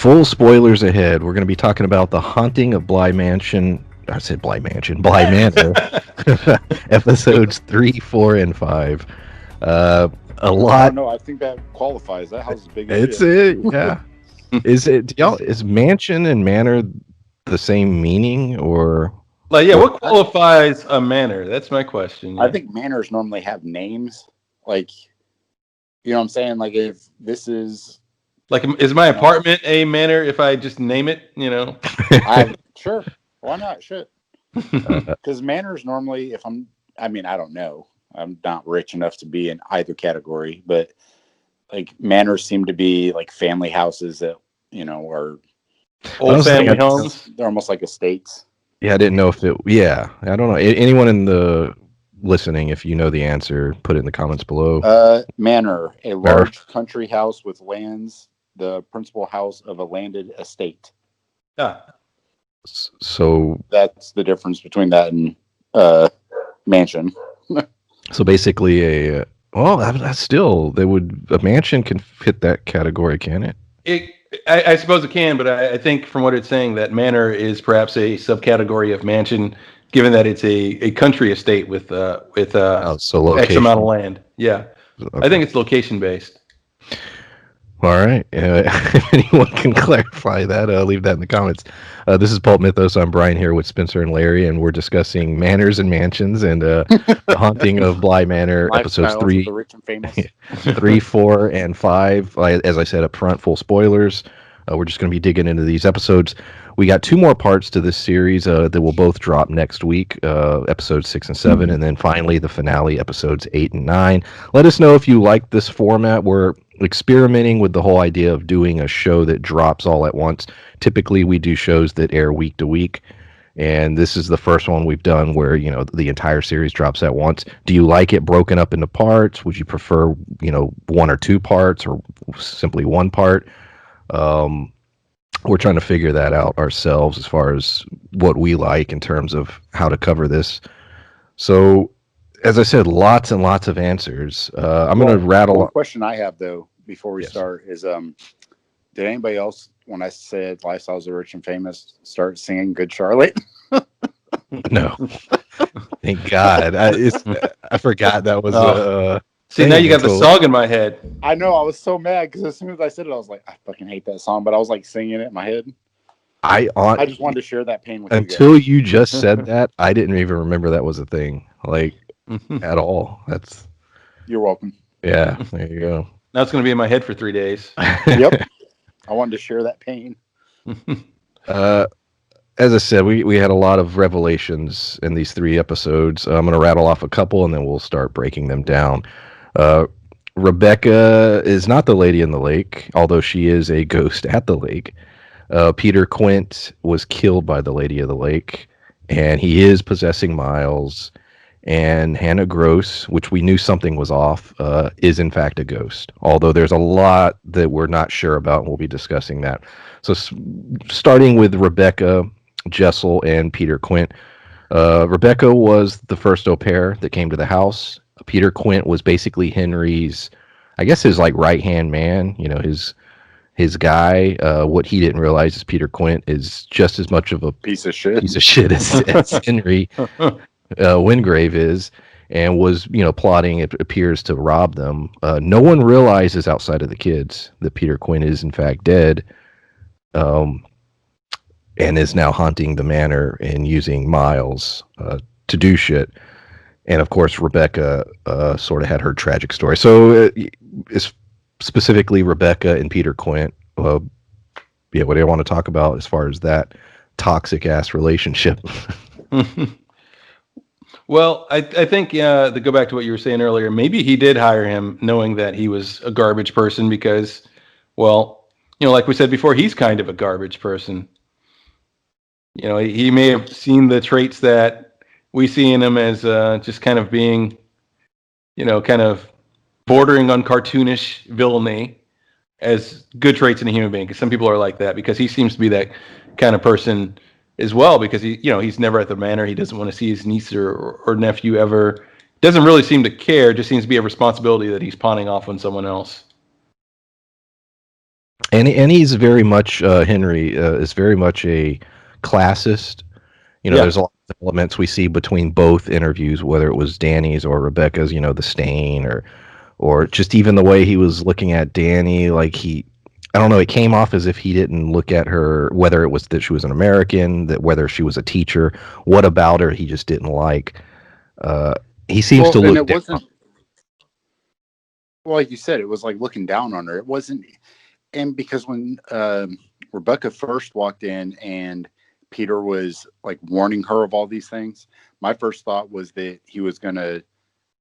Full spoilers ahead. We're going to be talking about the Haunting of Bly Mansion. I said Bly Mansion, Bly Manor, episodes 3, 4, and 5. A I don't lot. know. I think that qualifies. That house is big as It's shit. it, yeah. Is it y'all? Is mansion and manor the same meaning, or Like, yeah, what? what qualifies a manor? That's my question. I Yeah. think manors normally have names. Like, you know what I'm saying? Like, if this is, Like, is my apartment a manor if I just name it? sure, why not? Shit. Because manors normally, I mean, I don't know. I'm not rich enough to be in either category, but like manors seem to be like family houses that, are Old family thinking- homes. they're almost like estates. Yeah, I didn't know if it. Yeah, I don't know. Anyone in the listening, if you know the answer, put it in the comments below. Manor, a large country house with lands, the principal house of a landed estate. Ah, So That's the difference between that and mansion. So basically, that's still a mansion can fit that category, can it? I suppose it can, but I think from what it's saying that manor is perhaps a subcategory of mansion, given that it's a country estate with So X location. amount of land. Yeah, Okay. I think it's location based. All right. If anyone can clarify that, leave that in the comments. This is Pulp Mythos. I'm Brian here with Spencer and Larry, and we're discussing manors and mansions and the Haunting of Bly Manor, episodes Lifestyles of 3, the rich and famous. 3, 4, and 5. As I said up front, full spoilers. We're just going to be digging into these episodes. We got 2 more parts to this series that will both drop next week, episodes 6 and 7, and then finally the finale, episodes 8 and 9. Let us know if you like this format. We're experimenting with the whole idea of doing a show that drops all at once. Typically, we do shows that air week to week. And this is the first one we've done where, the entire series drops at once. Do you like it broken up into parts? Would you prefer, 1 or 2 parts or simply 1 part? We're trying to figure that out ourselves as far as what we like in terms of how to cover this. So, as I said, lots and lots of answers. I'm going to rattle. One question I have though before we Yes. start is, did anybody else, when I said lifestyles of rich and famous, start singing "Good Charlotte"? No, thank God. I forgot that was See, now you got the song in my head. I know. I was so mad because as soon as I said it, I was like, I fucking hate that song. But I was like singing it in my head. I just wanted to share that pain with until you just said that. I didn't even remember that was a thing, like at all. You're welcome. Yeah. There you go. Now it's going to be in my head for 3 days. Yep. I wanted to share that pain. As I said, we had a lot of revelations in these 3 episodes. I'm going to rattle off a couple, and then we'll start breaking them down. Rebecca is not the lady in the lake, although she is a ghost at the lake. Peter Quint was killed by the lady of the lake, and he is possessing Miles. And Hannah Gross, which we knew something was off, is in fact a ghost. Although there's a lot that we're not sure about, and we'll be discussing that. So starting with Rebecca, Jessel, and Peter Quint. Rebecca was the first au pair that came to the house. Peter Quint was basically Henry's, I guess his like right-hand man, his guy. What he didn't realize is Peter Quint is just as much of a piece of shit as Henry Wingrave is, and was, plotting, it appears, to rob them. No one realizes outside of the kids that Peter Quint is in fact dead, and is now haunting the manor and using Miles to do shit. And of course, Rebecca sort of had her tragic story. So, it's specifically Rebecca and Peter Quint. What do you want to talk about as far as that toxic ass relationship? Well, I think to go back to what you were saying earlier, maybe he did hire him knowing that he was a garbage person because, well, like we said before, he's kind of a garbage person. He may have seen the traits that we see in him as just kind of being, kind of bordering on cartoonish villainy as good traits in a human being. Because some people are like that, because he seems to be that kind of person as well, because he's never at the manor. He doesn't want to see his niece or nephew ever. Doesn't really seem to care. Just seems to be a responsibility that he's pawning off on someone else. And he's very much Henry is very much a classist. Yeah. There's a lot of elements we see between both interviews, whether it was Danny's or Rebecca's. The stain, or just even the way he was looking at Danny. Like I don't know, it came off as if he didn't look at her, whether it was that she was an American, that whether she was a teacher, what about her he just didn't like. Uh, he seems Well, to and look it down. wasn't, well, like you said, it was like looking down on her. It wasn't, and because when Rebecca first walked in and Peter was like warning her of all these things, my first thought was that he was going to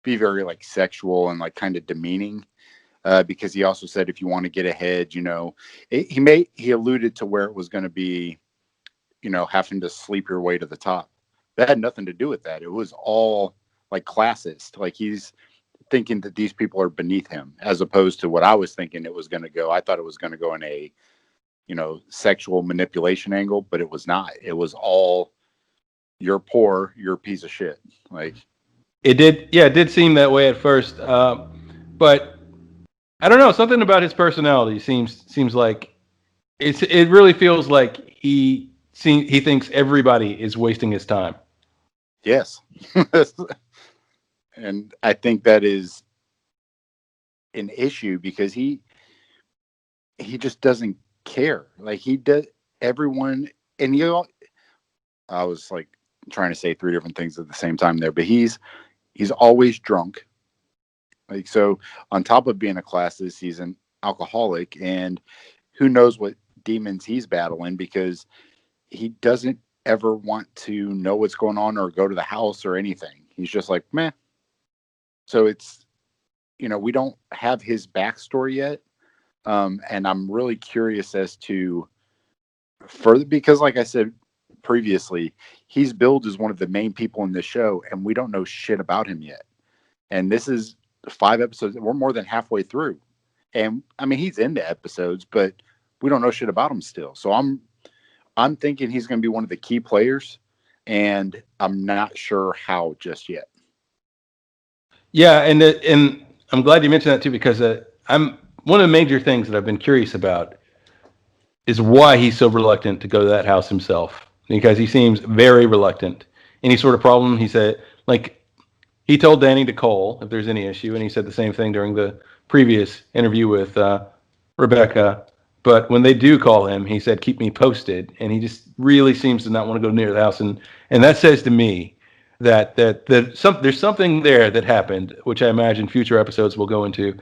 be very like sexual and like kind of demeaning. Because he also said, if you want to get ahead, he alluded to where it was going to be, having to sleep your way to the top. That had nothing to do with that. It was all like classist. Like he's thinking that these people are beneath him, as opposed to what I was thinking it was going to go. I thought it was going to go in a, sexual manipulation angle, but it was not. It was all, you're poor, you're a piece of shit. Like, It did. Yeah, it did seem that way at first. But I don't know. Something about his personality seems like it really feels like he thinks everybody is wasting his time. yes. And I think that is an issue because he just doesn't care. Like he does everyone, and I was like trying to say three different things at the same time there, but he's always drunk. Like, so on top of being a classist, he's an alcoholic, and who knows what demons he's battling, because he doesn't ever want to know what's going on or go to the house or anything. He's just like, meh. So it's, we don't have his backstory yet. And I'm really curious as to further, because like I said previously, he's billed as one of the main people in this show, and we don't know shit about him yet. And this is 5 episodes. We're more than halfway through. And I mean, he's in the episodes, but we don't know shit about him still. So I'm thinking he's going to be one of the key players, and I'm not sure how just yet. Yeah, and I'm glad you mentioned that too, because I'm one of the major things that I've been curious about is why he's so reluctant to go to that house himself, because he seems very reluctant. Any sort of problem, he said, like he told Danny to call if there's any issue, and he said the same thing during the previous interview with Rebecca. But when they do call him, he said, "Keep me posted," and he just really seems to not want to go near the house, and that says to me that there's something there that happened, which I imagine future episodes will go into.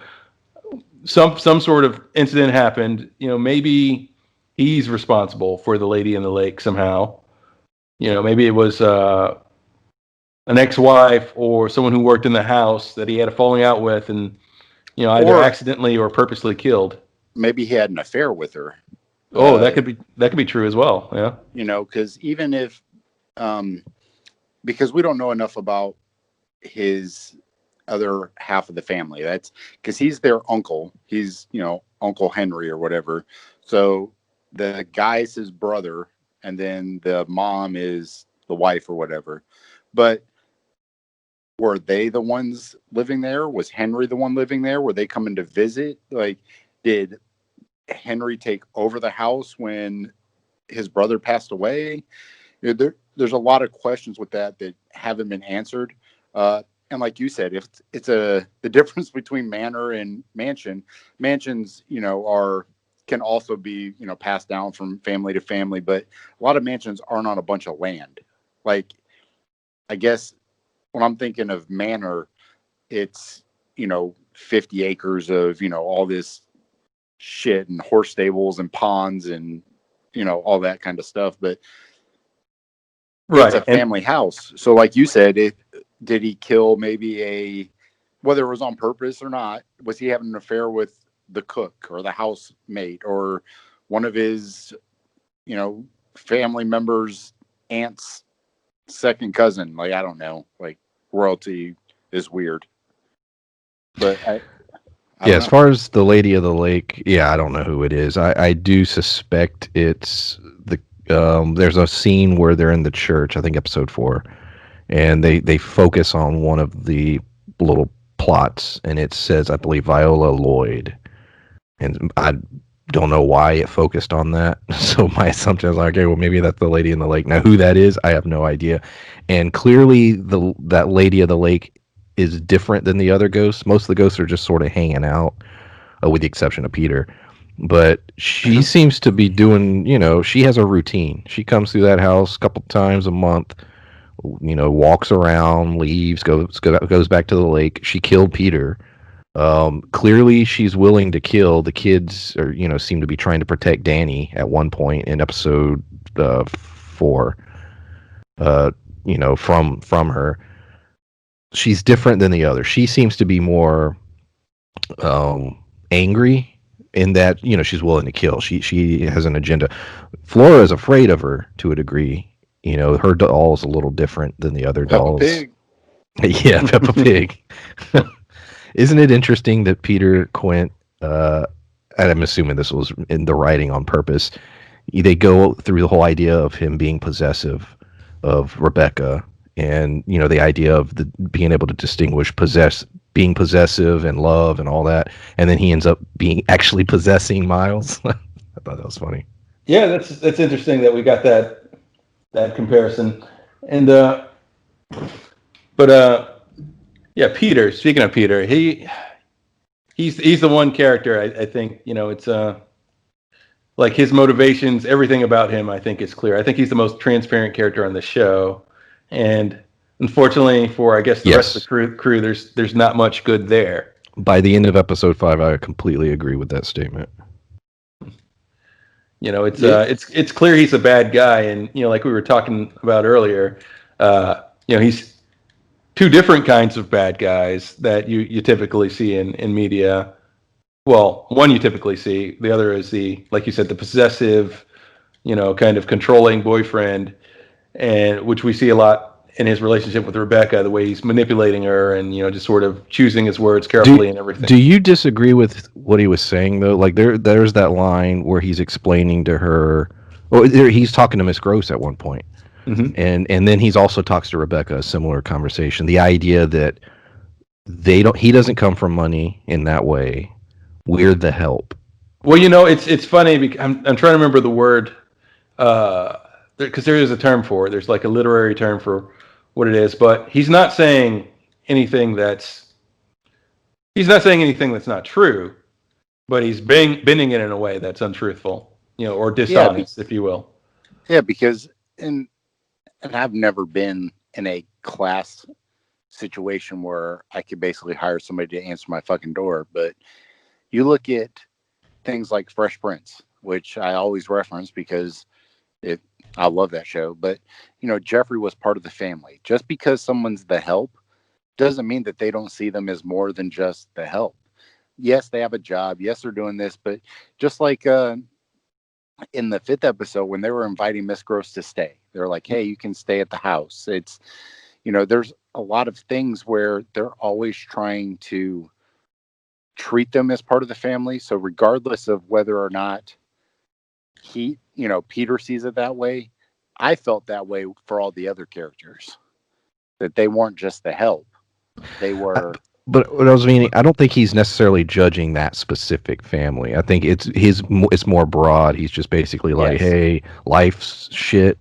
Some sort of incident happened. Maybe he's responsible for the lady in the lake somehow. Maybe it was an ex-wife or someone who worked in the house that he had a falling out with, and either Or accidentally or purposely killed. maybe he had an affair with her. Oh, Uh, that could be true as well. Yeah. because even if, um, because we don't know enough about his other half of the family. That's because he's their uncle. He's, Uncle Henry or whatever. So the guy's his brother, and then the mom is the wife or whatever. But were they the ones living there? Was Henry the one living there? Were they coming to visit? Like, did Henry take over the house when his brother passed away? There's a lot of questions with that haven't been answered. And like you said, if it's the difference between manor and mansion, mansions, can also be, passed down from family to family, but a lot of mansions aren't on a bunch of land. Like, I guess when I'm thinking of manor, it's, 50 acres of, all this shit and horse stables and ponds and, all that kind of stuff. But it's a Right. And family house. So like you said, did he kill whether it was on purpose or not, was he having an affair with the cook or the housemate or one of his, family members, aunt's second cousin? Like, I don't know. Like, royalty is weird. But I Yeah, don't as know. far as the Lady of the Lake, yeah, I don't know who it is. I do suspect it's the. There's a scene where they're in the church. I think episode 4, and they focus on one of the little plots, and it says, I believe, Viola Lloyd, and don't know why it focused on that. So my assumption is like, okay, well maybe that's the lady in the lake. Now who that is, I have no idea. And clearly that lady of the lake is different than the other ghosts. Most of the ghosts are just sort of hanging out, with the exception of Peter. But she seems to be doing, she has a routine. She comes through that house a couple times a month, walks around, leaves, goes back to the lake. She killed Peter. Clearly, she's willing to kill the kids, or seem to be trying to protect Danny at one point in episode 4. From her, she's different than the other. She seems to be more angry in that she's willing to kill. She has an agenda. Flora is afraid of her to a degree. Her doll is a little different than the other Peppa dolls. Pig. Yeah, Peppa Pig. Isn't it interesting that Peter Quint, and I'm assuming this was in the writing on purpose, they go through the whole idea of him being possessive of Rebecca, and the idea of being able to distinguish being possessive and love and all that, and then he ends up being actually possessing Miles. I thought that was funny. Yeah, that's interesting that we got that comparison, and yeah, Peter. Speaking of Peter, he's the one character I think it's like his motivations, everything about him I think is clear. I think he's the most transparent character on the show, and unfortunately for I guess the rest of the crew, there's not much good there. By the end of episode 5, I completely agree with that statement. It's clear he's a bad guy, and like we were talking about earlier, he's two different kinds of bad guys that you typically see in media. Well, one you typically see, the other is like you said, the possessive, kind of controlling boyfriend, and which we see a lot in his relationship with Rebecca, the way he's manipulating her and just sort of choosing his words carefully and everything. Do you disagree with what he was saying though? Like there's that line where he's explaining to her, he's talking to Miss Gross at one point. Mm-hmm. And then he's also talks to Rebecca, a similar conversation. The idea that he doesn't come from money in that way. We're the help. Well, it's funny because I'm trying to remember the word, because there is a term for it. There's like a literary term for what it is, but he's not saying anything that's not true, but he's bending it in a way that's untruthful, or dishonest, if you will. Yeah, because and I've never been in a class situation where I could basically hire somebody to answer my fucking door, but you look at things like Fresh Prince, which I always reference because I love that show. But, Jeffrey was part of the family. Just because someone's the help doesn't mean that they don't see them as more than just the help. Yes, they have a job. Yes, they're doing this. But just like in the 5th episode, when they were inviting Miss Gross to stay, they're like, hey, you can stay at the house. It's, there's a lot of things where they're always trying to treat them as part of the family. So regardless of whether or not Peter sees it that way, I felt that way for all the other characters, that they weren't just the help. They were. But what I was meaning, I don't think he's necessarily judging that specific family. I think it's more broad. He's just basically like, hey, life's shit.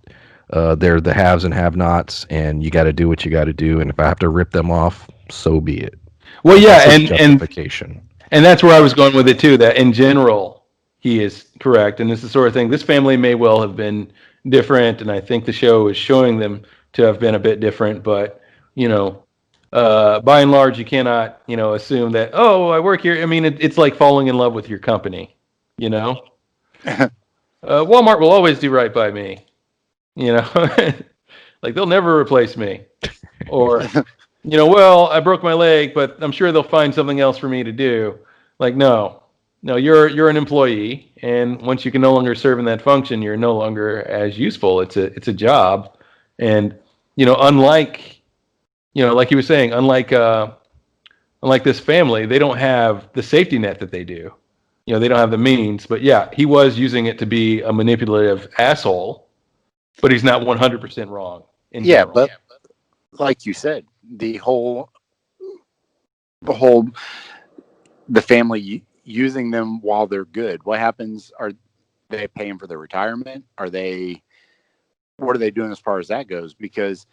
They're the haves and have-nots, and you got to do what you got to do. And if I have to rip them off, so be it. Well, yeah, and justification. And that's where I was going with it too. That in general, he is correct, and it's the sort of thing. This family may well have been different, and I think the show is showing them to have been a bit different. But by and large, you cannot assume that I work here. I mean, it's like falling in love with your company. Walmart will always do right by me. Like they'll never replace me, or. Well, I broke my leg, but I'm sure they'll find something else for me to do. Like, no, you're an employee, and once you can no longer serve in that function, you're no longer as useful. It's a job, and unlike like you were saying, unlike this family, they don't have the safety net that they do. They don't have the means. But yeah, he was using it to be a manipulative asshole, but he's not 100% wrong. But like you said, the family using them while they're good? What happens? Are they paying for their retirement? What are they doing as far as that goes? Because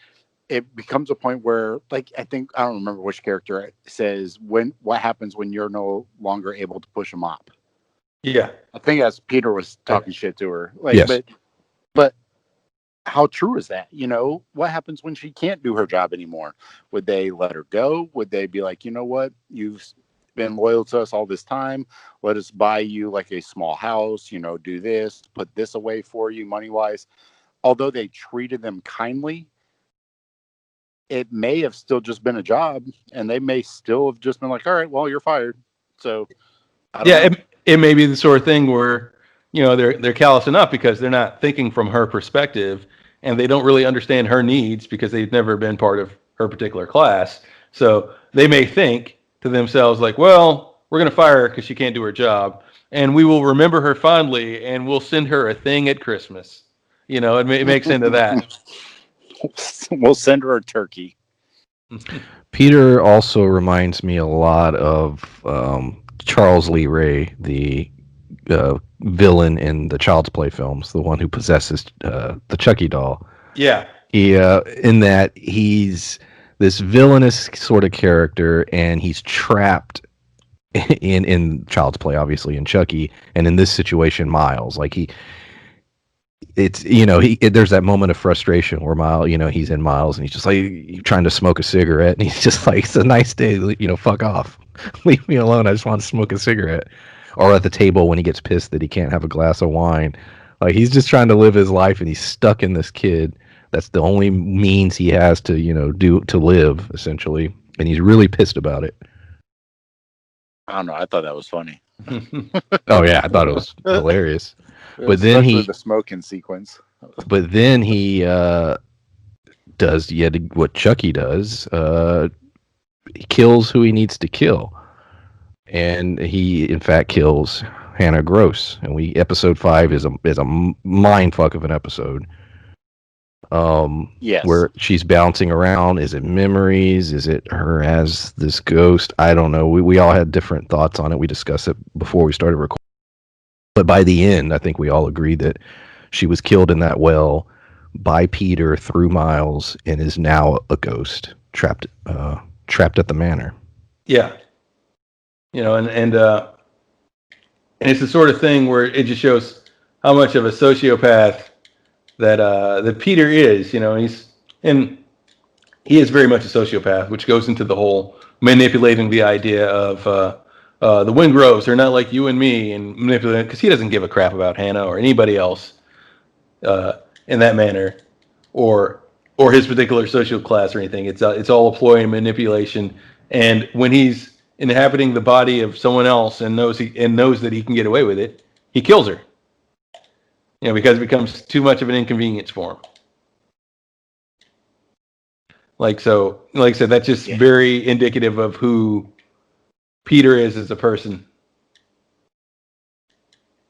it becomes a point where, like, I don't remember which character says what happens when you're no longer able to push a mop. Yeah, I think that's Peter was talking shit to her. Like, Yes. but how true is that? What happens when she can't do her job anymore? Would they let her go? Would they be like, you know what? You've been loyal to us all this time. Let us buy you like a small house, do this, put this away for you money wise. Although they treated them kindly, it may have still just been a job, and they may still have just been like, all right, well, you're fired. So I don't know. it may be the sort of thing where they're callous enough because they're not thinking from her perspective, and they don't really understand her needs because they've never been part of her particular class. So they may think to themselves like, well, we're going to fire her because she can't do her job, and we will remember her fondly, and we'll send her a thing at Christmas. It makes into that. We'll send her a turkey. Peter also reminds me a lot of Charles Lee Ray, the villain in the Child's Play films, the one who possesses the Chucky doll. Yeah. He in that he's this villainous sort of character, and he's trapped in Child's Play, obviously, in Chucky, and in this situation, Miles. Like it's there's that moment of frustration where Miles, he's in Miles, and he's just like trying to smoke a cigarette, and he's just like, it's a nice day, fuck off, leave me alone, I just want to smoke a cigarette. Or at the table when he gets pissed that he can't have a glass of wine, like he's just trying to live his life, and he's stuck in this kid. That's the only means he has to do to live, essentially, and he's really pissed about it. I don't know. I thought that was funny. Oh yeah, I thought it was hilarious. But then especially the smoking sequence. But then he does yet what Chucky does. He kills who he needs to kill, and he in fact kills Hannah Gross. And episode 5 is a mind fuck of an episode. Yes. Where she's bouncing around. Is it memories? Is it her as this ghost? I don't know. We all had different thoughts on it. We discussed it before we started recording. But by the end, I think we all agreed that she was killed in that well by Peter through Miles, and is now a ghost trapped at the manor. Yeah. And it's the sort of thing where it just shows how much of a sociopath that Peter is. He is very much a sociopath, which goes into the whole manipulating the idea of the Wingroves. They're not like you and me, and manipulating, because he doesn't give a crap about Hannah or anybody else in that manner, or his particular social class or anything. It's all a ploy and manipulation. And when he's inhabiting the body of someone else and knows that he can get away with it, he kills her. Because it becomes too much of an inconvenience for him. Like I said, that's just very indicative of who Peter is as a person.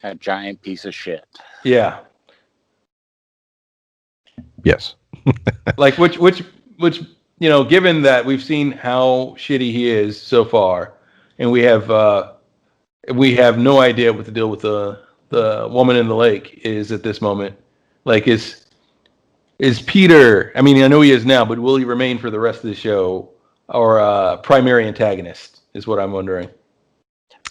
A giant piece of shit. Yeah. Yes. Like which given that we've seen how shitty he is so far, and we have no idea what the deal with the woman in the lake is at this moment. Like is Peter, I mean, I know he is now, but will he remain for the rest of the show, or primary antagonist is what I'm wondering.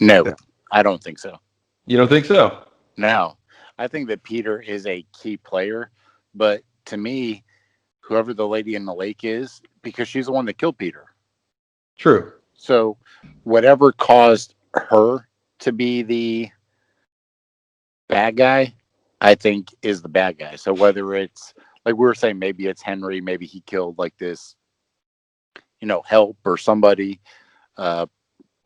No, I don't think so. You don't think so? No. I think that Peter is a key player, but to me, whoever the lady in the lake is, because she's the one that killed Peter. True. So whatever caused her to be the bad guy, I think is the bad guy. So whether it's, like we were saying, maybe it's Henry, maybe he killed like this, help or somebody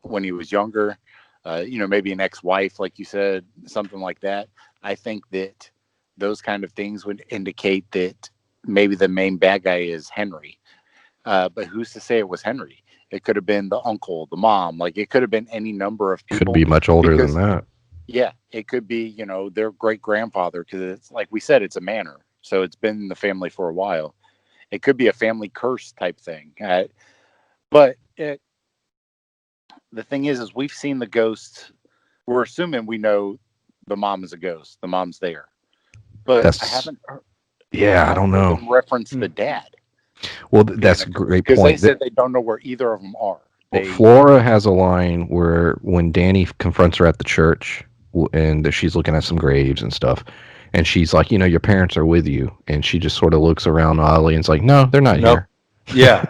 when he was younger, maybe an ex-wife, like you said, something like that. I think that those kind of things would indicate that maybe the main bad guy is Henry. But who's to say it was Henry? It could have been the uncle, the mom. Like, it could have been any number of people. Could be much older than that. Yeah, it could be, their great-grandfather, because it's, like we said, it's a manor. So it's been in the family for a while. It could be a family curse type thing. But the thing is we've seen the ghosts we're assuming we know the mom is a ghost. The mom's there, but I I don't haven't heard know. them reference the dad. Well, that's a great because they point. said they don't know where either of them are. Well, Flora has a line where when Danny confronts her at the church and she's looking at some graves and stuff, and she's like, your parents are with you, and she just sort of looks around oddly and it's like, no, they're not here. Yeah.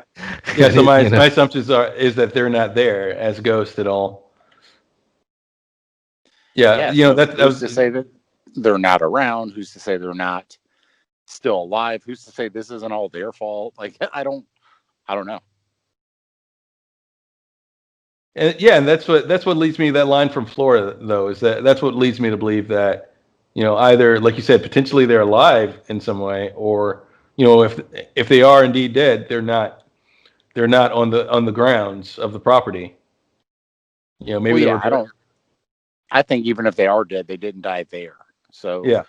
Yeah, so my assumptions is that they're not there as ghosts at all. Yeah, so that was to say that they're not around. Who's to say they're not still alive? Who's to say this isn't all their fault? Like I don't know. And that's what leads me to that line from Flora, though, is that's what leads me to believe that, either, like you said, potentially they're alive in some way, or, if they are indeed dead, they're not on the grounds of the property. Maybe they were. I think even if they are dead, they didn't die there. So yeah,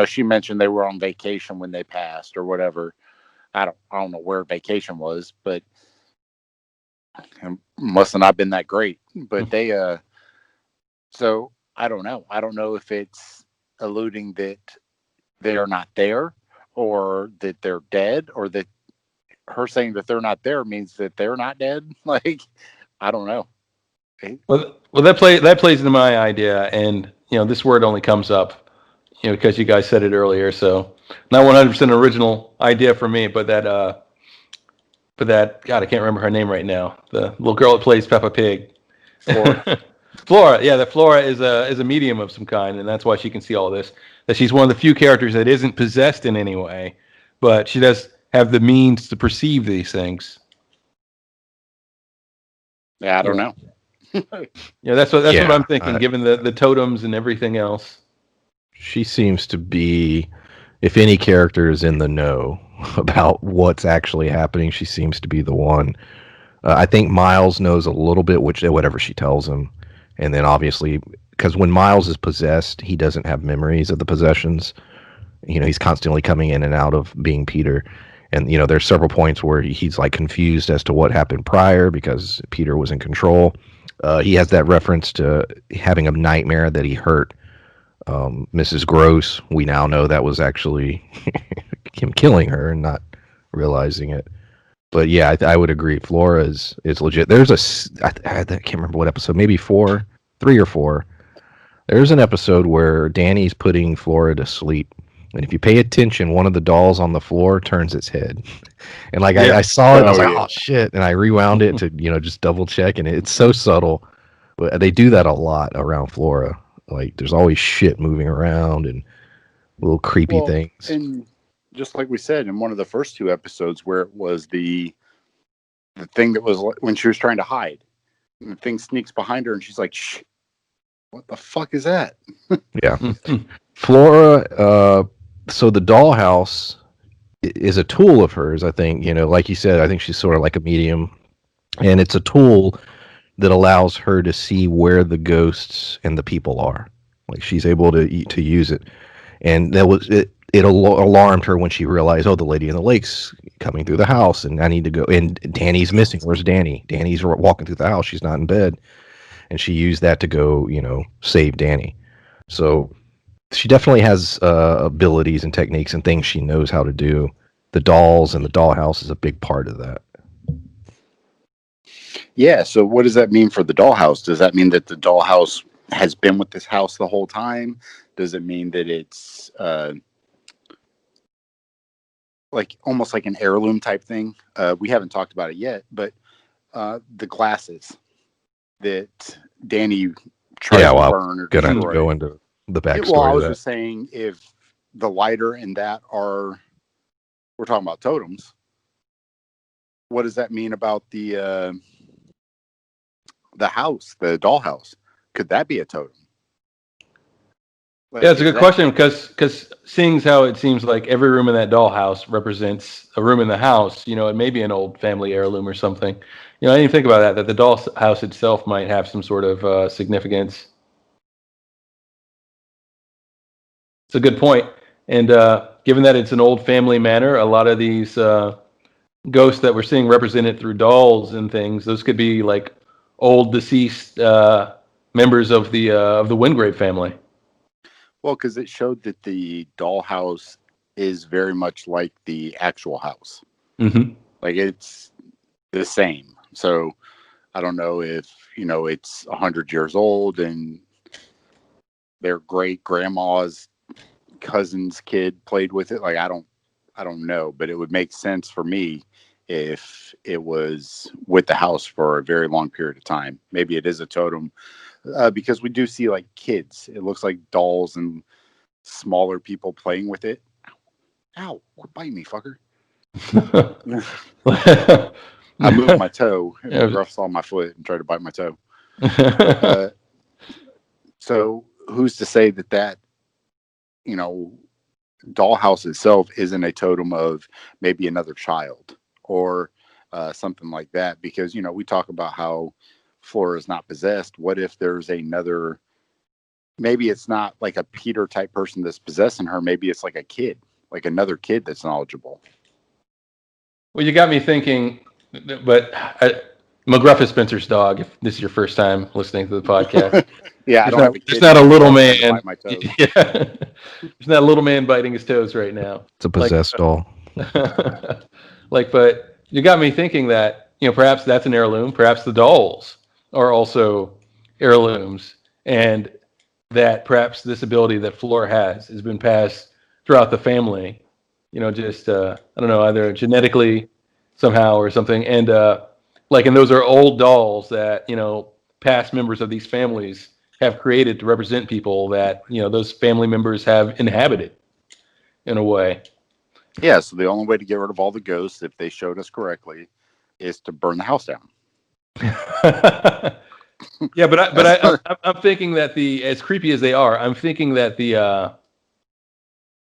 she mentioned they were on vacation when they passed or whatever. I don't know where vacation was, but it must have not been that great. But they so I don't know. I don't know if it's alluding that they are not there or that they're dead, or that her saying that they're not there means that they're not dead. Like, I don't know. Well, that plays into my idea, and this word only comes up, because you guys said it earlier. So not 100% original idea for me, but that God, I can't remember her name right now. The little girl that plays Peppa Pig. Flora. Flora, yeah, that Flora is a medium of some kind, and that's why she can see all this. That she's one of the few characters that isn't possessed in any way, but she does have the means to perceive these things. Yeah, I don't know. Yeah, that's what I'm thinking, given the totems and everything else. She seems to be, if any character is in the know about what's actually happening, she seems to be the one. I think Miles knows a little bit, whatever she tells him, and then obviously, because when Miles is possessed, he doesn't have memories of the possessions. He's constantly coming in and out of being Peter, and there's several points where he's like confused as to what happened prior because Peter was in control. He has that reference to having a nightmare that he hurt Mrs. Gross. We now know that was actually him killing her and not realizing it. But yeah, I would agree. Flora is legit. There's I can't remember what episode, maybe 3 or 4. There's an episode where Danny's putting Flora to sleep, and if you pay attention, one of the dolls on the floor turns its head. And like I saw it, and I was like, oh shit, and I rewound it to just double check, and it's so subtle. But they do that a lot around Flora. Like there's always shit moving around and little creepy things. And just like we said in one of the first 2 episodes, where it was the thing that was when she was trying to hide, and the thing sneaks behind her, and she's like, "Shh, what the fuck is that?" Yeah, Flora. So the dollhouse is a tool of hers. I think like you said, I think she's sort of like a medium, and it's a tool that allows her to see where the ghosts and the people are. Like she's able to use it, and that was it. It alarmed her when she realized, oh, the lady in the lake's coming through the house, and I need to go. And Danny's missing. Where's Danny? Danny's walking through the house. She's not in bed, and she used that to go, save Danny. So she definitely has abilities and techniques and things she knows how to do. The dolls and the dollhouse is a big part of that. Yeah. So what does that mean for the dollhouse? Does that mean that the dollhouse has been with this house the whole time? Does it mean that it's like almost like an heirloom type thing? We haven't talked about it yet, but the glasses that Danny tried to burn or gonna have to go into the backstory. Well, I was just saying, if the lighter and that we're talking about totems, what does that mean about the house, the dollhouse? Could that be a totem? Yeah, it's a good question, because seeing how it seems like every room in that dollhouse represents a room in the house, it may be an old family heirloom or something. I didn't think about that the dollhouse itself might have some sort of significance. It's a good point. And given that it's an old family manor, a lot of these ghosts that we're seeing represented through dolls and things, those could be like old deceased members of the Wingrave family. Well, because it showed that the dollhouse is very much like the actual house. Mm-hmm. Like it's the same. So I don't know if, it's 100 years old and their great grandma's cousin's kid played with it. Like I don't know, but it would make sense for me if it was with the house for a very long period of time. Maybe it is a totem, because we do see like kids. It looks like dolls and smaller people playing with it. Ow, quit biting me, fucker. I moved my toe. McGruff saw my foot and tried to bite my toe. So who's to say that dollhouse itself isn't a totem of maybe another child or something like that? Because we talk about how Flora is not possessed. What if there's another? Maybe it's not like a Peter type person that's possessing her. Maybe it's like a kid, like another kid that's knowledgeable. Well, you got me thinking, but McGruff is Spencer's dog. If this is your first time listening to the podcast, Yeah, I don't have a kid. There's not a little man. Bite my toes. Yeah, there's not a little man biting his toes right now. It's a possessed doll. But you got me thinking that perhaps that's an heirloom. Perhaps the dolls are also heirlooms, and that perhaps this ability that Flora has been passed throughout the family. Just I don't know, either genetically somehow or something. And and those are old dolls that past members of these families have created to represent people that those family members have inhabited in a way. Yeah, so the only way to get rid of all the ghosts, if they showed us correctly, is to burn the house down. Yeah, but I'm thinking that as creepy as they are, I'm thinking that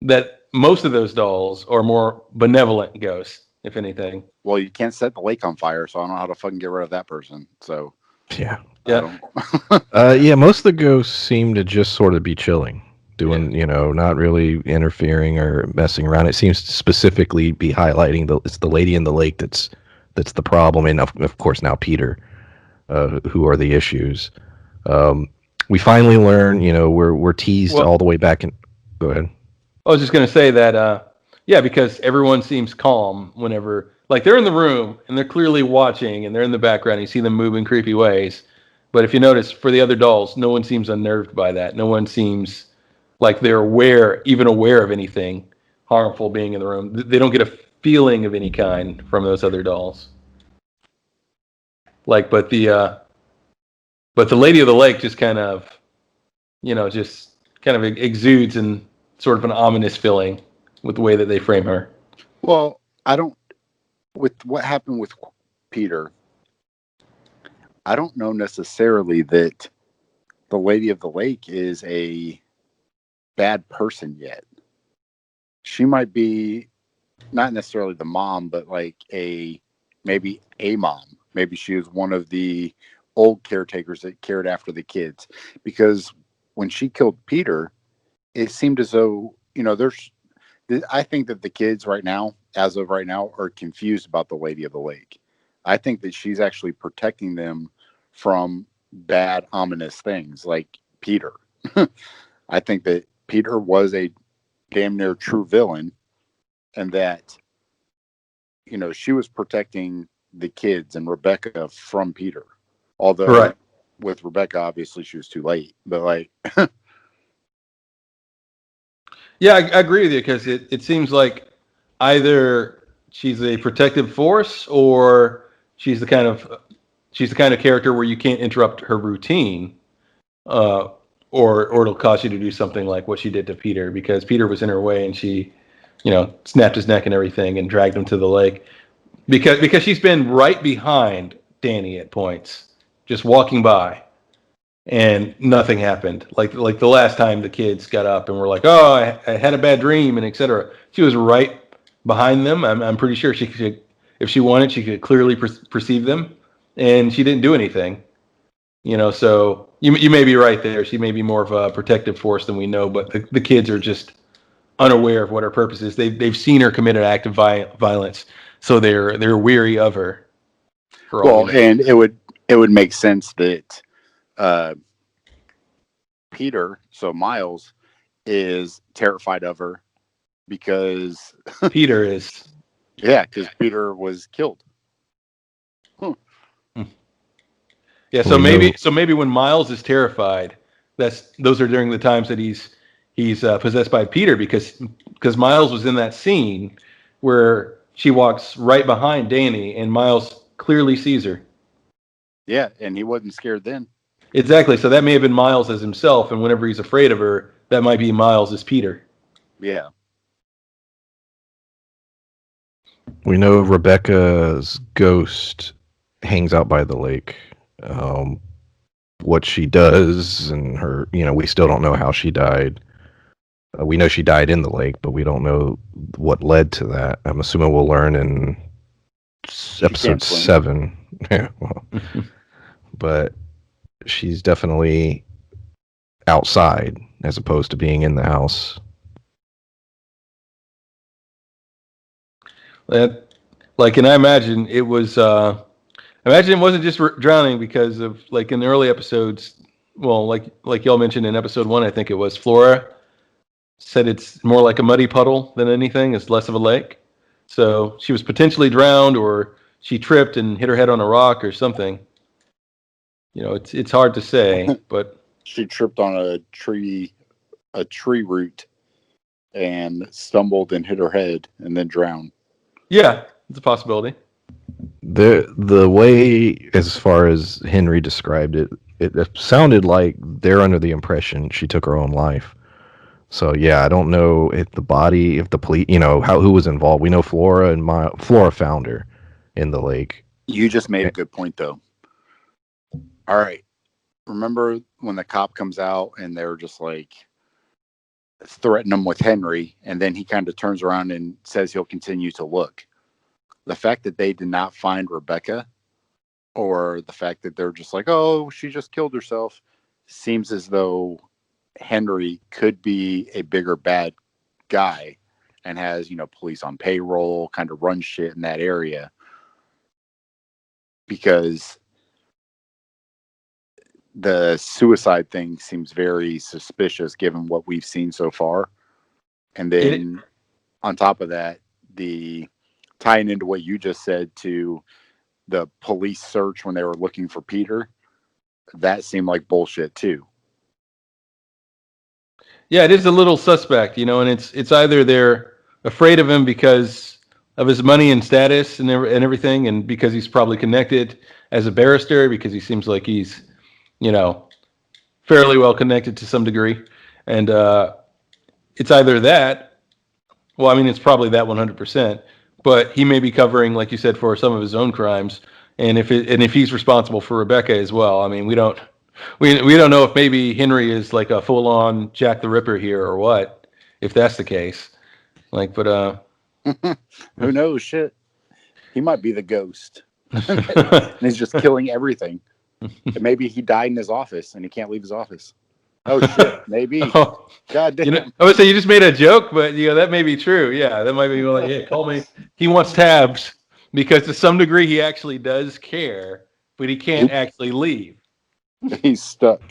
that most of those dolls are more benevolent ghosts, if anything. Well, you can't set the lake on fire, so I don't know how to fucking get rid of that person. So yeah. Yeah, most of the ghosts seem to just sort of be chilling, doing, not really interfering or messing around. It seems to specifically be highlighting it's the lady in the lake that's the problem, and of course now Peter, who are the issues. We finally learn, we're teased all the way back in. Go ahead. I was just going to say that, because everyone seems calm whenever, like, they're in the room and they're clearly watching and they're in the background. And you see them move in creepy ways. But if you notice, for the other dolls, no one seems unnerved by that. No one seems like they're even aware of anything harmful being in the room. They don't get a feeling of any kind from those other dolls. But the Lady of the Lake just kind of, exudes and sort of an ominous feeling with the way that they frame her. Well, with what happened with Peter, I don't know necessarily that the Lady of the Lake is a bad person yet. She might be not necessarily the mom, but like maybe a mom. Maybe she was one of the old caretakers that cared after the kids. Because when she killed Peter, it seemed as though, I think that the kids right now, as of right now, are confused about the Lady of the Lake. I think that she's actually protecting them from bad, ominous things like Peter. I think that Peter was a damn near true villain, and that, she was protecting the kids and Rebecca from Peter. Although with Rebecca, obviously she was too late. But like, yeah, I agree with you, because it seems like either she's a protective force or she's the kind of character where you can't interrupt her routine, or it'll cause you to do something like what she did to Peter, because Peter was in her way and she, snapped his neck and everything and dragged him to the lake, because she's been right behind Danny at points, just walking by, and nothing happened. Like the last time the kids got up and were like, "Oh, I had a bad dream," and etc. She was right behind them. I'm pretty sure she could, if she wanted, she could clearly perceive them, and she didn't do anything. So you may be right there. She may be more of a protective force than we know, but the kids are just unaware of what her purpose is. They've seen her commit an act of violence, so they're weary of her. and it would make sense that uh, Peter, so Miles, is terrified of her because, Peter is. yeah, because Peter was killed. Yeah, We know. so maybe when Miles is terrified, those are during the times that he's possessed by Peter because Miles was in that scene where she walks right behind Danny and Miles clearly sees her. Yeah, and he wasn't scared then. Exactly. So that may have been Miles as himself, and whenever he's afraid of her, that might be Miles as Peter. Yeah. We know Rebecca's ghost hangs out by the lake. Um, what she does and her, we still don't know how she died. We know she died in the lake, but we don't know what led to that. I'm assuming we'll learn in She episode can't swim. 7. Yeah, well, but she's definitely outside as opposed to being in the house. That, like, and I imagine it was. Imagine it wasn't just drowning because of like in the early episodes. Well, like y'all mentioned in episode 1, I think it was Flora said it's more like a muddy puddle than anything. It's less of a lake. So she was potentially drowned, or she tripped and hit her head on a rock or something. It's hard to say, but She tripped on a tree root, and stumbled and hit her head, and then drowned. yeah, it's a possibility. The way, as far as Henry described it, it sounded like they're under the impression she took her own life. So yeah, I don't know if the police, who was involved. We know Flora found her in the lake. You just made a good point, though. All right. Remember when the cop comes out and they're just like threatening him with Henry, and then he kind of turns around and says he'll continue to look. The fact that they did not find Rebecca, or the fact that they're just like, oh, she just killed herself, seems as though Henry could be a bigger bad guy and has, police on payroll, kind of runs shit in that area, because the suicide thing seems very suspicious given what we've seen so far. And It, then on top of that, the tying into what you just said to the police search when they were looking for Peter, that seemed like bullshit too. yeah, it is a little suspect, and it's either they're afraid of him because of his money and status and everything, and because he's probably connected as a barrister, because he seems like he's, you know, fairly well connected to some degree, and it's either that. Well, I mean, it's probably that 100%, but he may be covering, like you said, for some of his own crimes, and if he's responsible for Rebecca as well. I mean, we don't know if maybe Henry is like a full on Jack the Ripper here or what, if that's the case. Like, but Who knows? Shit, he might be the ghost, and he's just killing everything. And maybe he died in his office and he can't leave his office. Oh shit, maybe. oh, God damn. I would say you just made a joke, but that may be true. Yeah, that might be like, yeah, call me. He wants tabs because to some degree he actually does care, but he can't actually leave. He's stuck.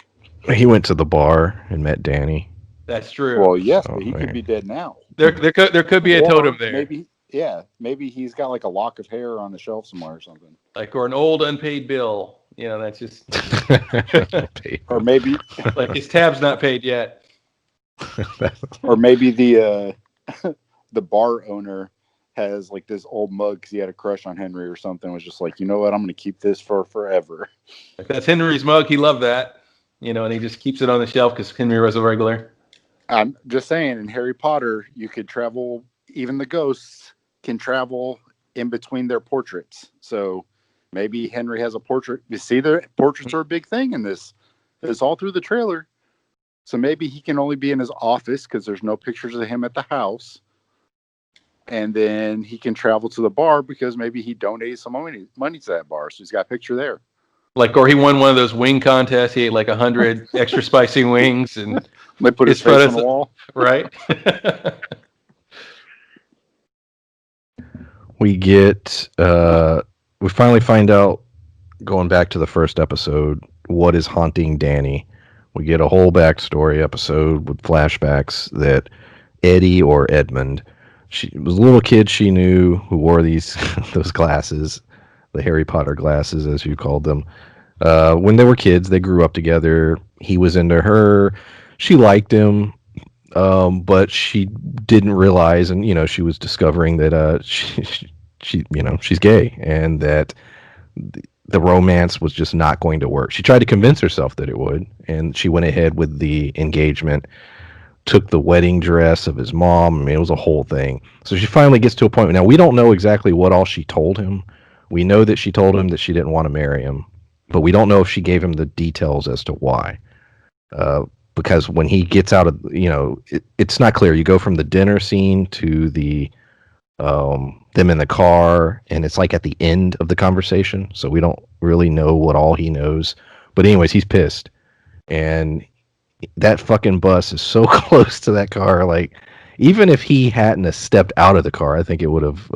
He went to the bar and met Danny. That's true. Well, yes, So but he could be dead now. There could be a totem there, Maybe, yeah, maybe he's got like a lock of hair on the shelf somewhere or something. like, or an old unpaid bill. That's just Or maybe, like his tab's not paid yet. or maybe the the bar owner has like this old mug because he had a crush on Henry or something. Was just like, you know what, I'm going to keep this for forever. Like, that's Henry's mug. He loved that, and he just keeps it on the shelf because Henry was a regular. I'm just saying, in Harry Potter, you could travel. Even the ghosts can travel in between their portraits. So maybe Henry has a portrait. You see, the portraits are a big thing in this. It's all through the trailer. So maybe he can only be in his office because there's no pictures of him at the house. And then he can travel to the bar because maybe he donated some money to that bar. So he's got a picture there. Like, or he won one of those wing contests. He ate like 100 extra spicy wings, and They put his face on the wall. Right. We finally find out going back to the first episode, what is haunting Danny? We get a whole backstory episode with flashbacks that Eddie or Edmund, she was a little kid she knew who wore these those glasses, the Harry Potter glasses as you called them. When they were kids, they grew up together. He was into her. She liked him, but she didn't realize, and she was discovering that she she's gay, and that the romance was just not going to work. She tried to convince herself that it would, and she went ahead with the engagement, took the wedding dress of his mom. I mean, it was a whole thing. So she finally gets to a point. Now, we don't know exactly what all she told him. We know that she told him that she didn't want to marry him, but we don't know if she gave him the details as to why. Because when he gets out of, it's not clear. You go from the dinner scene to the them in the car, and it's like at the end of the conversation, so we don't really know what all he knows. But anyways, he's pissed, and that fucking bus is so close to that car. Like, even if he hadn't have stepped out of the car, I think it would have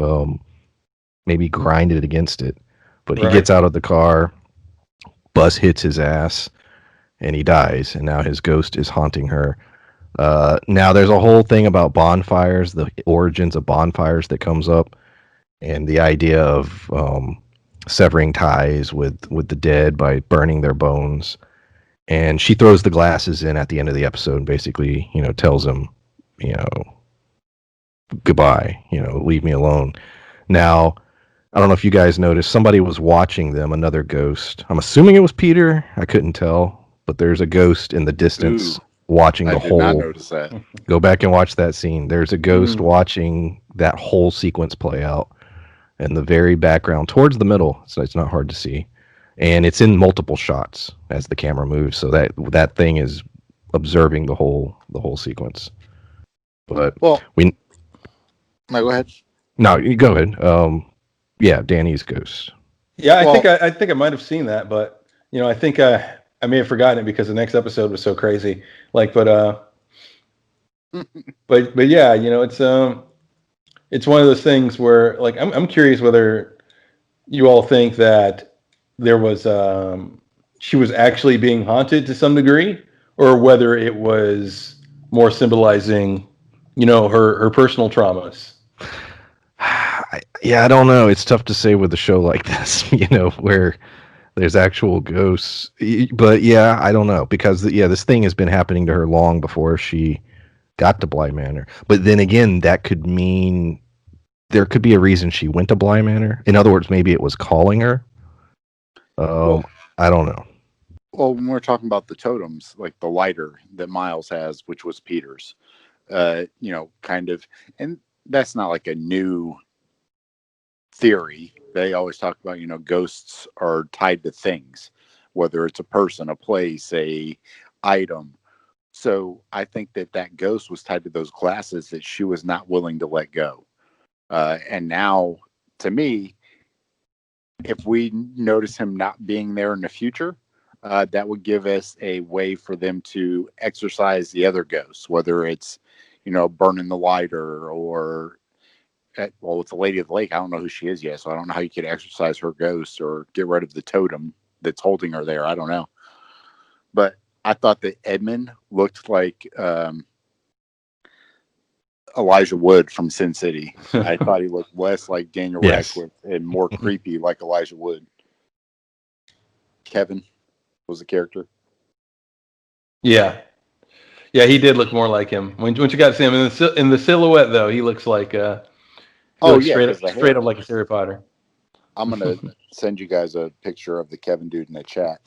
maybe grinded against it. But he Right. gets out of the car, bus hits his ass, and he dies. And now his ghost is haunting her. Now there's a whole thing about bonfires, the origins of bonfires that comes up, and the idea of severing ties with the dead by burning their bones. And she throws the glasses in at the end of the episode and basically, tells him, you know, goodbye, leave me alone. Now, I don't know if you guys noticed, somebody was watching them, another ghost. I'm assuming it was Peter. I couldn't tell, but there's a ghost in the distance Ooh, watching I the did not whole. notice that. Go back and watch that scene. There's a ghost Mm. watching that whole sequence play out in the very background, towards the middle, so it's not hard to see. And it's in multiple shots as the camera moves, so that thing is observing the whole sequence. But Well, we no, go ahead. no, you go ahead. Yeah, Danny's ghost. Yeah, Well, I think I might have seen that, but I think I may have forgotten it because the next episode was so crazy. Like, but yeah, it's one of those things where like I'm curious whether you all think that there was she was actually being haunted to some degree, or whether it was more symbolizing, her personal traumas. Yeah, I don't know. It's tough to say with a show like this, where there's actual ghosts. But yeah, I don't know because this thing has been happening to her long before she got to Bly Manor. But then again, that could mean there could be a reason she went to Bly Manor. In other words, maybe it was calling her. well, I don't know. well. When we're talking about the totems, like the lighter that Miles has, which was Peter's, kind of, and that's not like a new theory. They always talk about, ghosts are tied to things, whether it's a person, a place, a item. So I think that ghost was tied to those glasses that she was not willing to let go. And now, to me, if we notice him not being there in the future, that would give us a way for them to exercise the other ghosts, whether it's, burning the lighter or, well, with the Lady of the Lake, I don't know who she is yet, so I don't know how you could exercise her ghost or get rid of the totem that's holding her there. I don't know. But I thought that Edmund looked like Elijah Wood from Sin City. I thought he looked less like Daniel Yes. Radcliffe and more creepy like Elijah Wood. Kevin was the character. Yeah, yeah, he did look more like him. When you got to see him in the silhouette, though, he looks like Oh yeah, because the straight up hair. like a Harry Potter. I'm gonna send you guys a picture of the Kevin dude in the chat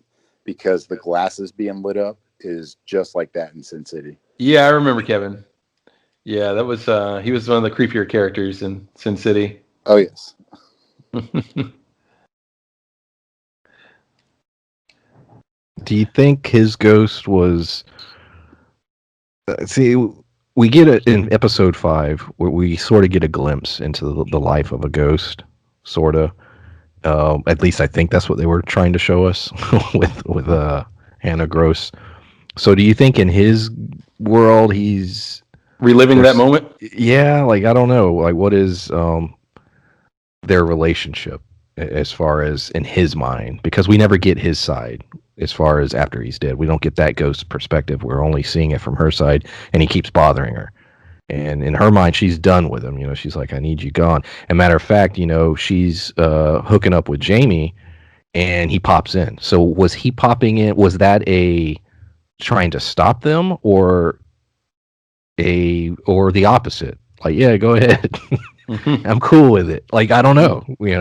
because the glasses being lit up is just like that in Sin City. Yeah, I remember Kevin. Yeah, that was he was one of the creepier characters in Sin City. Oh yes. Do you think his ghost was? See, we get it in episode 5 where we sort of get a glimpse into the life of a ghost, sort of. At least I think that's what they were trying to show us with Hannah Gross. So, do you think in his world he's Reliving that moment. Yeah, like I don't know, like what is their relationship? as far as in his mind, because we never get his side as far as after he's dead. We don't get that ghost perspective. We're only seeing it from her side, and he keeps bothering her. And in her mind, she's done with him. She's like, I need you gone. And matter of fact, she's hooking up with Jamie, and he pops in. So was he popping in? Was that a trying to stop them, or the opposite? Like, yeah, go ahead. I'm cool with it. Like, I don't know. He's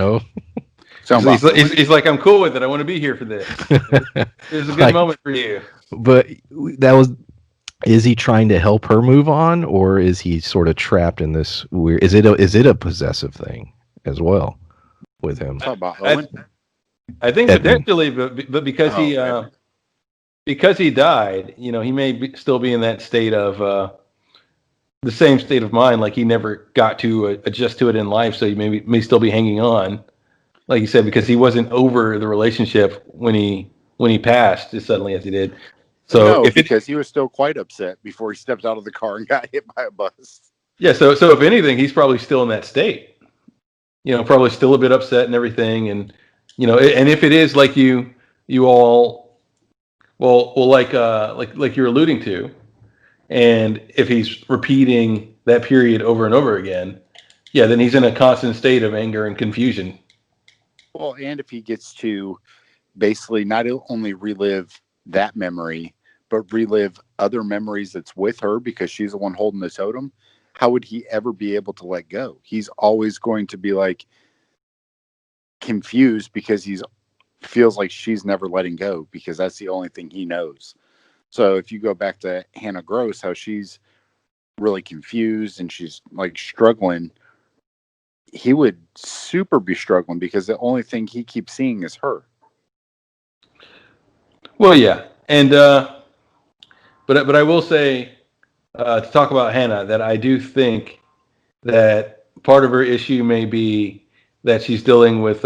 like, I'm cool with it. I want to be here for this. There's a good moment for you. But that was. Is he trying to help her move on, or is he sort of trapped in this weird? Is it a possessive thing as well with him? Talk about Owen. I think potentially, but because he died, he may still be in that state of the same state of mind, like he never got to adjust to it in life, so he may still be hanging on, like you said, because he wasn't over the relationship when he passed as suddenly as he did. So no, because he was still quite upset before he stepped out of the car and got hit by a bus. Yeah, so if anything, he's probably still in that state. Probably still a bit upset and everything, and and if it is like you all, well, like you're alluding to, and if he's repeating that period over and over again, yeah, then he's in a constant state of anger and confusion. Well, and if he gets to basically not only relive that memory, but relive other memories that's with her because she's the one holding the totem, how would he ever be able to let go? He's always going to be like confused because he feels like she's never letting go because that's the only thing he knows. So if you go back to Hannah Gross, how she's really confused and she's like struggling, he would super be struggling because the only thing he keeps seeing is her. Well, yeah, and but I will say to talk about Hannah that I do think that part of her issue may be that she's dealing with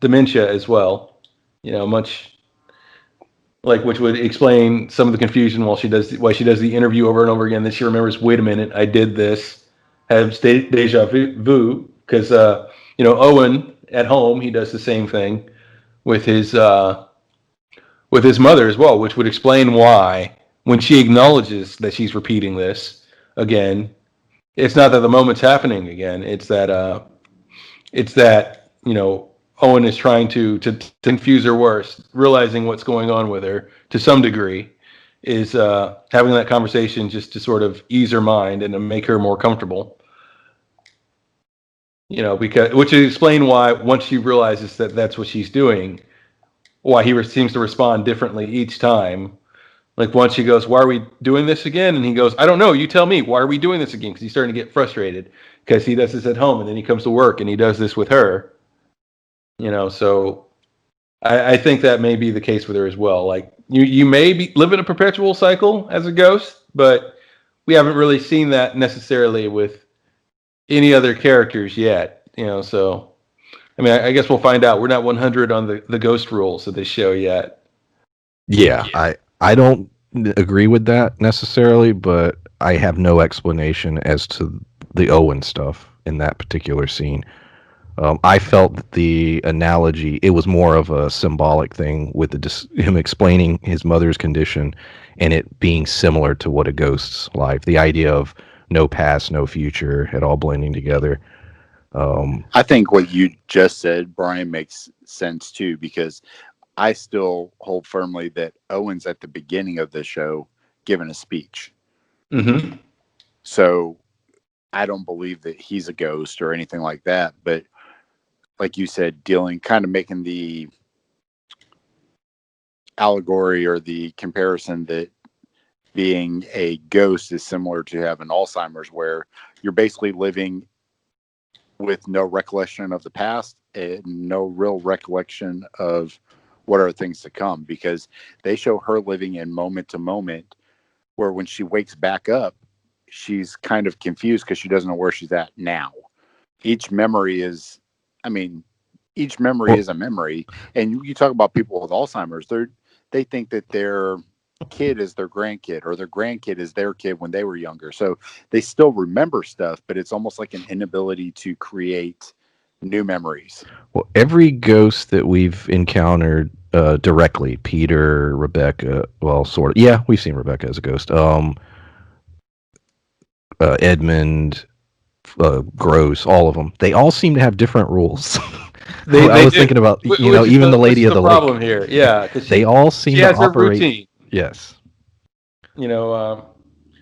dementia as well. Much like which would explain some of the confusion why she does the interview over and over again. That she remembers, wait a minute, I did this, have deja vu because Owen at home he does the same thing with his mother as well, which would explain why when she acknowledges that she's repeating this again, it's not that the moment's happening again. It's that Owen is trying to confuse her worse, realizing what's going on with her to some degree, is having that conversation just to sort of ease her mind and to make her more comfortable. Because which would explain why once she realizes that that's what she's doing, why he seems to respond differently each time. Like once she goes, "Why are we doing this again?" And he goes, "I don't know. You tell me. Why are we doing this again?" Because he's starting to get frustrated because he does this at home and then he comes to work and he does this with her. So I think that may be the case with her as well. Like you may live in a perpetual cycle as a ghost, but we haven't really seen that necessarily with any other characters yet. So I mean, I guess we'll find out. We're not 100 on the ghost rules of this show yet. Yeah, I don't agree with that necessarily, but I have no explanation as to the Owen stuff in that particular scene. I felt that the analogy, it was more of a symbolic thing with him explaining his mother's condition and it being similar to what a ghost's life. The idea of no past, no future, it all blending together. I think what you just said, Brian, makes sense too, because I still hold firmly that Owen's at the beginning of the show giving a speech. Mm-hmm. So I don't believe that he's a ghost or anything like that. But like you said, kind of making the allegory or the comparison that being a ghost is similar to having Alzheimer's, where you're basically living with no recollection of the past and no real recollection of what are things to come, because they show her living in moment to moment, where when she wakes back up, she's kind of confused because she doesn't know where she's at now. Each memory is, I mean, each memory is a memory. And you talk about people with Alzheimer's, they think that their kid is their grandkid or their grandkid is their kid when they were younger. So they still remember stuff, but it's almost like an inability to create new memories. Well, every ghost that we've encountered directly, Peter, Rebecca, well, sort of. Yeah, we've seen Rebecca as a ghost. Edmund, Gross, all of them. They all seem to have different rules. I They was do, thinking about, which is even the which Lady is of the the Lake. problem here. Yeah, because They all she seem to has her operate. routine. Yes. You know,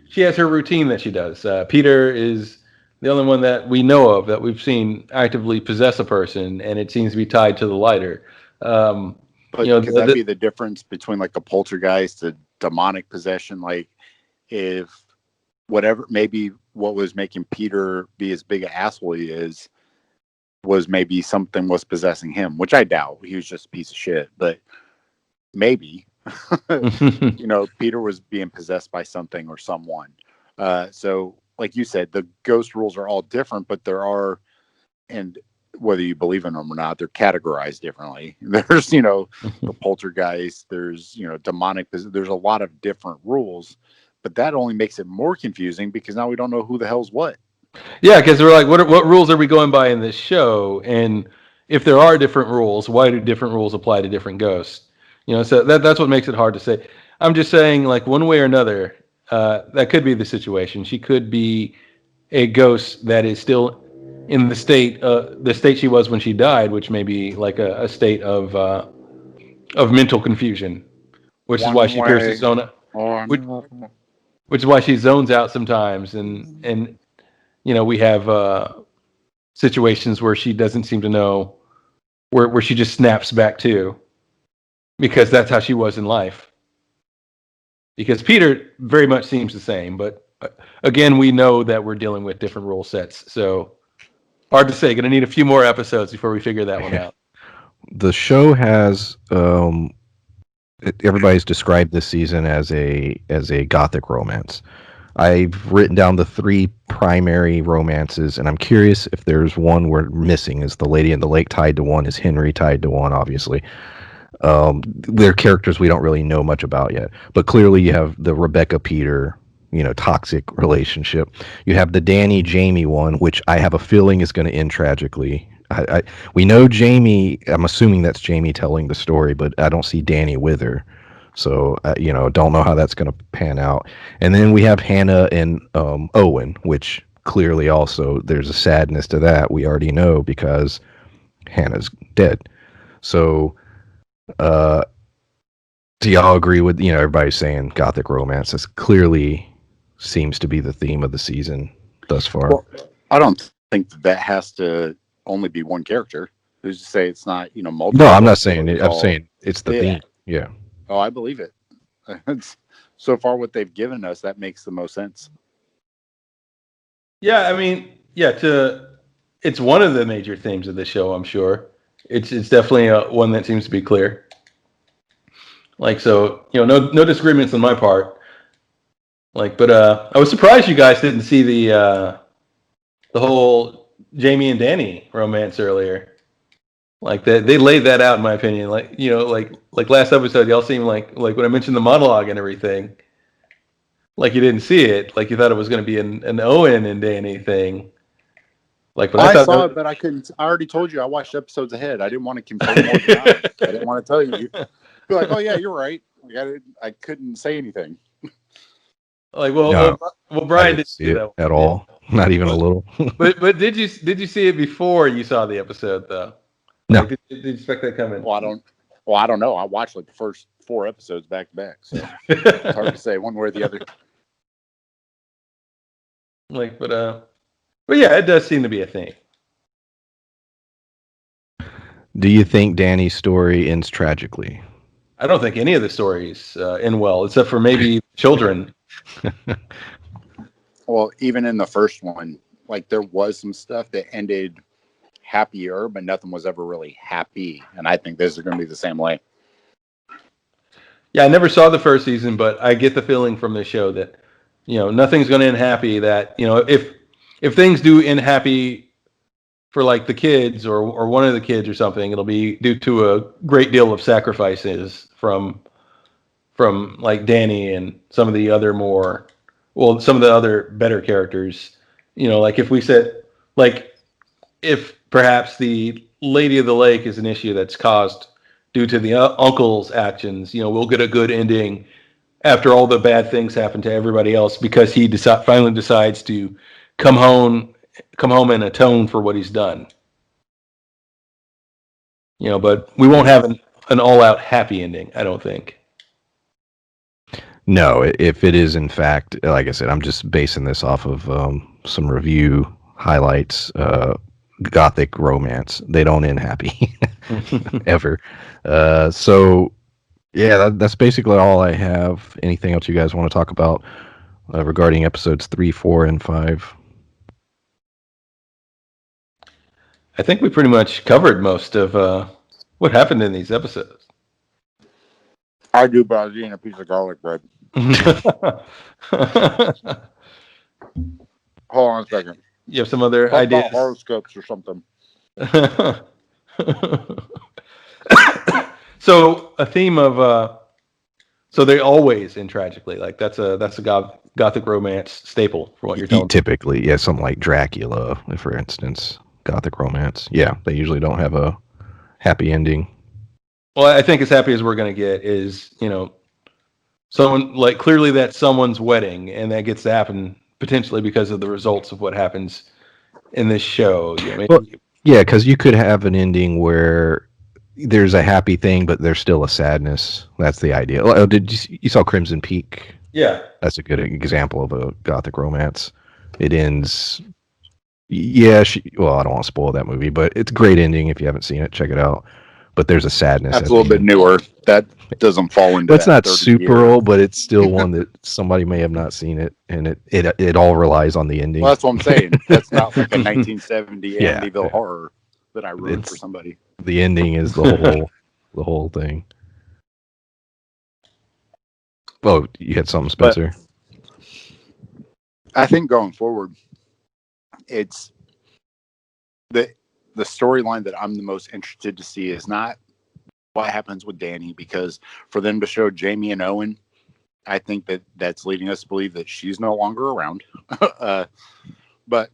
she has her routine that she does. Peter is the only one that we know of that we've seen actively possess a person, and it seems to be tied to the lighter. Um, But could that be the difference between like a poltergeist, a demonic possession? Like if whatever, maybe what was making Peter be as big an asshole he is was maybe something was possessing him, which I doubt. He was just a piece of shit, but maybe, Peter was being possessed by something or someone. So, like you said, the ghost rules are all different, but there are, and whether you believe in them or not, they're categorized differently. There's, the poltergeist, there's, demonic, there's a lot of different rules, but that only makes it more confusing because now we don't know who the hell's what. Yeah, because we're like, what rules are we going by in this show? And if there are different rules, why do different rules apply to different ghosts? So that's what makes it hard to say. I'm just saying, like one way or another, that could be the situation. She could be a ghost that is still in the state she was when she died, which may be like a state of mental confusion, which is why One she appears to way zone out, or which, another. which is why she zones out sometimes, and we have situations where she doesn't seem to know where she just snaps back to because that's how she was in life. Because Peter very much seems the same, but again, we know that we're dealing with different rule sets, so hard to say. Going to need a few more episodes before we figure that one out. The show has everybody's described this season as a gothic romance. I've written down the three primary romances, and I'm curious if there's one we're missing. Is the Lady in the Lake tied to one? Is Henry tied to one? Obviously, they're characters we don't really know much about yet. But clearly, you have the Rebecca Peter, toxic relationship. You have the Danny Jamie one, which I have a feeling is going to end tragically. We know Jamie. I'm assuming that's Jamie telling the story, but I don't see Danny with her. So don't know how that's going to pan out. And then we have Hannah and Owen, which clearly also there's a sadness to that. We already know because Hannah's dead. So uh, do y'all agree with everybody's saying gothic romance? This clearly seems to be the theme of the season thus far. Well, I don't think that has to only be one character. Who's to say it's not, No, multiple I'm not ghosts saying what we it. I'm call. saying it's the Yeah. theme. Yeah. Oh, I believe it. It's, so far, what they've given us, that makes the most sense. Yeah, I mean, it's one of the major themes of the show. I'm sure it's definitely one that seems to be clear. Like so, no disagreements on my part. Like, but I was surprised you guys didn't see the whole Jamie and Danny romance earlier. Like they laid that out in my opinion. Like like last episode, y'all seemed like when I mentioned the monologue and everything, like you didn't see it. Like you thought it was going to be an Owen and Danny thing. Like when I I thought saw it, that. but I couldn't. I already told you I watched episodes ahead. I didn't want to confirm or deny. I didn't want to tell you. Be like, oh yeah, you're right. I couldn't say anything. Like No, I Brian didn't didn't see do it that. at all. Not even a But little. but did you see it before you saw the episode though? No. Like did you expect that coming? I don't know. I watched like the first 4 episodes back to back, so it's hard to say one way or the other. Like but yeah, it does seem to be a thing. Do you think Danny's story ends tragically? I don't think any of the stories end well, except for maybe children. Well, even in the first one, like there was some stuff that ended happier, but nothing was ever really happy. And I think this is going to be the same way. Yeah, I never saw the first season, but I get the feeling from the show that nothing's going to end happy. That if things do end happy for like the kids or one of the kids or something, it'll be due to a great deal of sacrifices from like Danny and some of the other some of the other better characters. Like if we said like if perhaps the Lady of the Lake is an issue that's caused due to the uncle's actions. We'll get a good ending after all the bad things happen to everybody else because he finally decides to come home and atone for what he's done. But we won't have an all-out happy ending, I don't think. No, if it is in fact, like I said, I'm just basing this off of some review highlights. Gothic romance, they don't end happy ever. So yeah, that's basically all I have. Anything else you guys want to talk about regarding episodes 3, 4, and 5? I think we pretty much covered most of what happened in these episodes. I do, but I was eating a piece of garlic bread. Hold on a second. You have some other Talk ideas? about horoscopes or something. So a theme of so they always end tragically. Like that's a gothic romance staple for what you're telling me. Typically, yeah, something like Dracula, for instance, Gothic romance. Yeah, they usually don't have a happy ending. Well, I think as happy as we're going to get is, someone like clearly that's someone's wedding, and that gets to happen potentially because of the results of what happens in this show. Well, yeah, because you could have an ending where there's a happy thing, but there's still a sadness. That's the idea. Oh, you saw Crimson Peak? Yeah, that's a good example of a Gothic romance. It ends. Yeah, well, I don't want to spoil that movie, but it's a great ending. If you haven't seen it, check it out. But there's a sadness. That's a little bit newer. That doesn't fall into. It's not super old, but it's still one that somebody may have not seen it, and it all relies on the ending. Well, that's what I'm saying. That's not like a 1970 Amityville horror that I ruined for somebody. The ending is the whole thing. Oh, you had something, Spencer? But I think going forward, it's the storyline that I'm the most interested to see is not what happens with Danny, because for them to show Jamie and Owen, I think that's leading us to believe that she's no longer around. But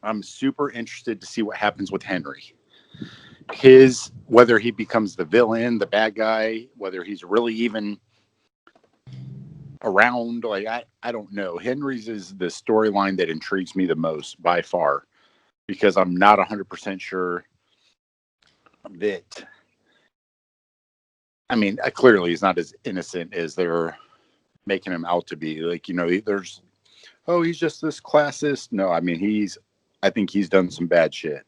I'm super interested to see what happens with Henry. Whether he becomes the villain, the bad guy, whether he's really even around, like I don't know. Henry's is the storyline that intrigues me the most by far, because I'm not 100% sure that. I mean, clearly he's not as innocent as they're making him out to be. Like, there's, he's just this classist. No, I mean, I think he's done some bad shit.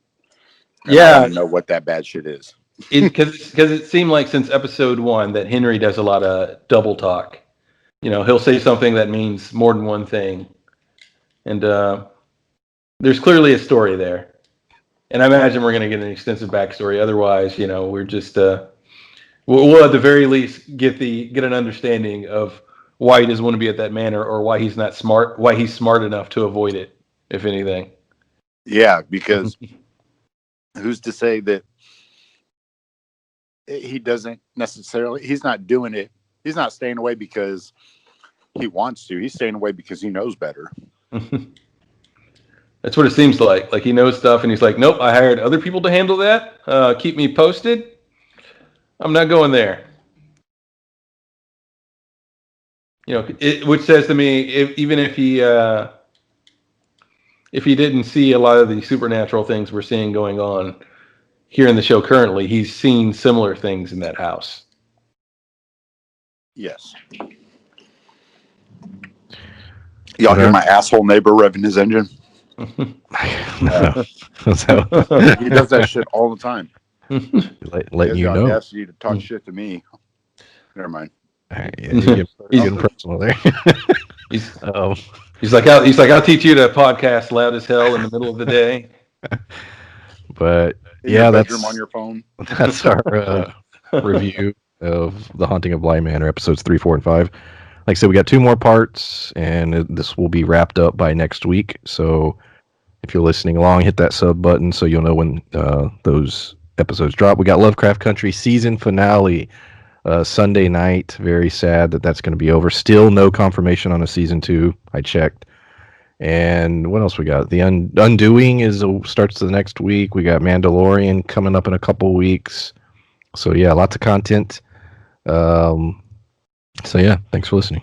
And I want to know what that bad shit is. Because it seemed like since episode 1 that Henry does a lot of double talk. He'll say something that means more than one thing. And there's clearly a story there. And I imagine we're going to get an extensive backstory. Otherwise, we're just we'll at the very least get an understanding of why he doesn't want to be at that manor, or why he's not smart, why he's smart enough to avoid it, if anything. Yeah, because who's to say that he doesn't necessarily, he's not doing it. He's not staying away because he wants to. He's staying away because he knows better. That's what it seems like. Like he knows stuff and he's like, nope, I hired other people to handle that. Keep me posted. I'm not going there. Which says to me, even if he didn't see a lot of the supernatural things we're seeing going on here in the show currently, he's seen similar things in that house. Yes. Y'all hear my asshole neighbor revving his engine? He does that shit all the time. Letting you know. Audacity to talk shit to me. Never mind. Right, yeah, you're getting personal there. He's like, I'll teach you to podcast loud as hell in the middle of the day. But in your bedroom on your phone. That's our review of The Haunting of Bly Manor, episodes 3, 4, and 5. Like I said, we got 2 more parts, and this will be wrapped up by next week. So if you're listening along, hit that sub button so you'll know when those episodes drop. We got Lovecraft Country season finale Sunday night. Very sad that's going to be over. Still no confirmation on a season 2. I checked, And what else we got? The Undoing starts the next week. We got Mandalorian coming up in a couple weeks. So yeah, lots of content. So yeah, thanks for listening.